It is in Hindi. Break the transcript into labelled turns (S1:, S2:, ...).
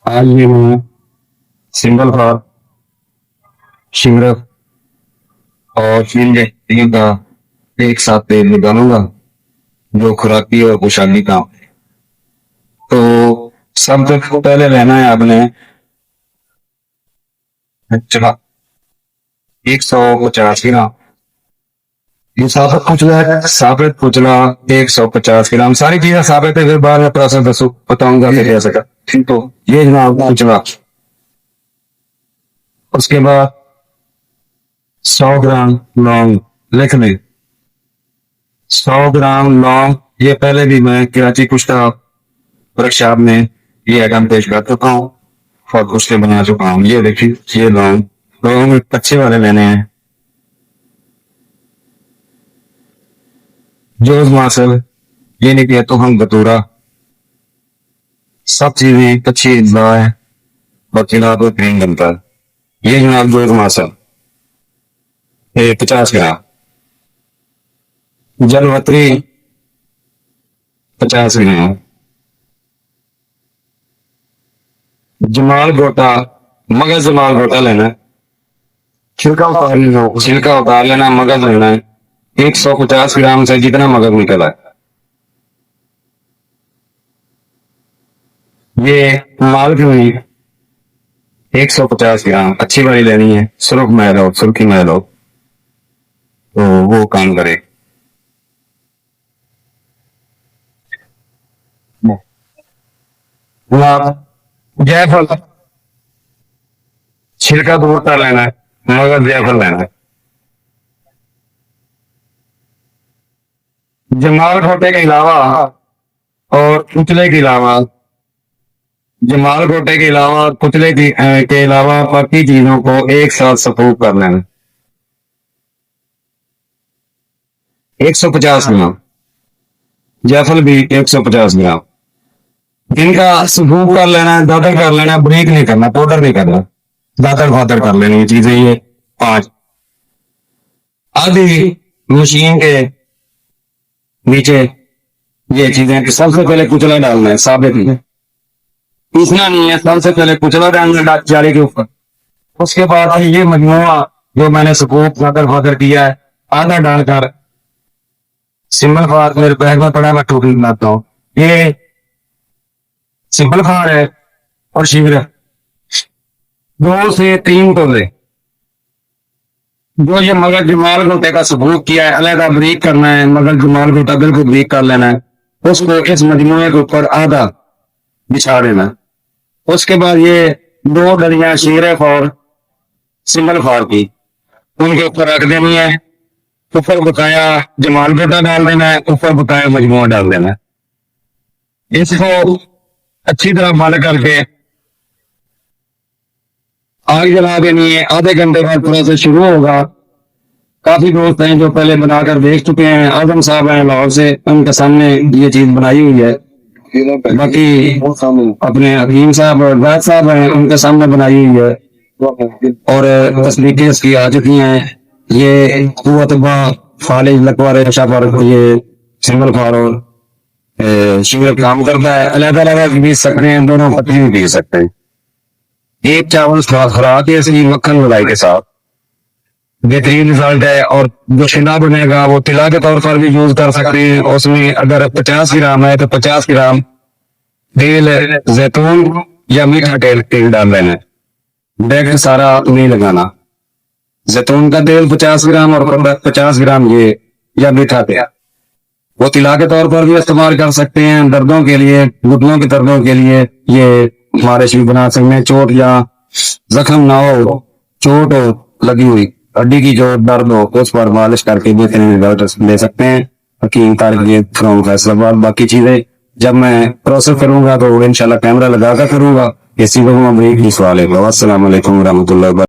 S1: आज ये मैं सिंगल फॉर शिमरक और तीन का एक साथ तेल निकालूंगा जो खुराकी और पोशाकी का। तो सबसे पहले लेना है आपने चला 150 ग्राम। ये साबित कुचला 150 ग्राम। सारी चीजें साबित है, फिर बाद में प्रोसेस बताऊंगा कि कैसे का। तो ये जनाब कुचला। उसके बाद 100 ग्राम लौंग लिख लें। 100 ग्राम लौंग, ये पहले भी मैं कराची कुश्ता वर्कशॉप में ये आइटम पेश कर चुका हूँ और कुश्ते बना चुका हूँ। ये देखिए, ये लौंग लौंग अच्छे वाले लेने हैं। जोज मासल, ये नहीं कहते तो हम बतूरा, सब चीजें अच्छी इज्जा है, बाकी ना तो क्रीम बनता है। ये जनाब जोज मासल 50 ग्राम। जलवत्री 50 ग्राम। जमाल गोटा, मगज जमाल गोटा लेना है। छिलका उतार लेना, मगज लेना है। 150 ग्राम से जितना मगज निकला है। ये माल की हुई 150 ग्राम अच्छी वाली लेनी है। सुर्खी महल हो तो वो काम करे। जायफल, छिलका दूर कर लेना है, मगर जायफल लेना है। जमाल घोटे के अलावा और कुचले के अलावा, जमाल घोटे के अलावा और कुचले के अलावा बाकी चीजों को एक साथ सफूक कर लेना। 150 ग्राम जायफल भी 150 ग्राम। इनका सफूक कर लेना है, दादर कर लेना है, ब्रेक नहीं करना, पाउडर नहीं करना, दादर फादर कर लेनी ये चीजें। ये 5 आधी मशीन के नीचे ये चीजें कि सबसे पहले कुचला डालना है। साबित में पीसना नहीं है, सबसे पहले कुचला डालना है जाली के ऊपर। उसके बाद ये मजमुआ जो मैंने सफूक दादर फादर किया है आधा डालकर सिंपल फार मेरे बैग में पड़ा, मैं टोकरी बनाता हूँ। ये सिंपल फार है और शिमर 2 से 3 तोले। जो ये मगर जमाल गोटे का सबूत किया है अलहदा ब्रीक करना है। मगर जमाल गोटा बिल्कुल ब्रीक कर लेना है, उसको इस मजमुए के ऊपर आधा बिछा देना। उसके बाद ये 2 डलियां शीरे और सिंबल फार की उनके ऊपर रख देनी है। ऊपर बकाया जमाल गोटा डाल देना है, ऊपर बकाया मजमुआ डाल देना है। इसको अच्छी तरह मल करके आग जला देनी है। आधे घंटे बाद प्रोसेस शुरू होगा। काफी दोस्त हैं जो पहले बनाकर देख चुके हैं। आजम साहब हैं लाहौर से, उनके सामने ये चीज बनाई हुई है। बाकी अपने हकीम साहब और वैद साहब हैं, उनके सामने बनाई हुई है और तस्वीरें इसकी आ चुकी हैं। ये कुव्वत फालिज लकवारे शाफर, ये सिंगल फार और शिमर काम करता है। अलग-अलग पीस सकते हैं, दोनों पत्ती भी पीस सकते हैं। एक चावल खुराक है इसकी मक्खन मलाई के साथ, बेहतरीन रिजल्ट है। और जो शिला बनेगा वो तिला के तौर पर भी यूज कर सकते हैं। उसमें अगर 50 ग्राम है तो 50 ग्राम तेल जैतून या मीठा तेल डाल लेना है, डायरेक्ट सारा नहीं लगाना। जैतून का तेल 50 ग्राम और 50 ग्राम ये या मीठा तेल, वो तिला के तौर पर भी इस्तेमाल कर सकते हैं। दर्दों के लिए, घुटनों के दर्दों के लिए ये मालिश भी बना सकते हैं। चोट या जख्म ना हो, चोट हो लगी हुई हड्डी की जो दर्द हो उस पर मालिश करके बेहतरीन रिजल्ट ले सकते हैं। हकीम तारिक फ्रॉम फैसलाबाद। बाकी चीजें जब मैं प्रोसेस करूंगा तो इंशाल्लाह कैमरा लगाकर करूंगा। किसी को अमरीकी सवाल है। अस्सलाम वालेकुम रहमतुल्लाह।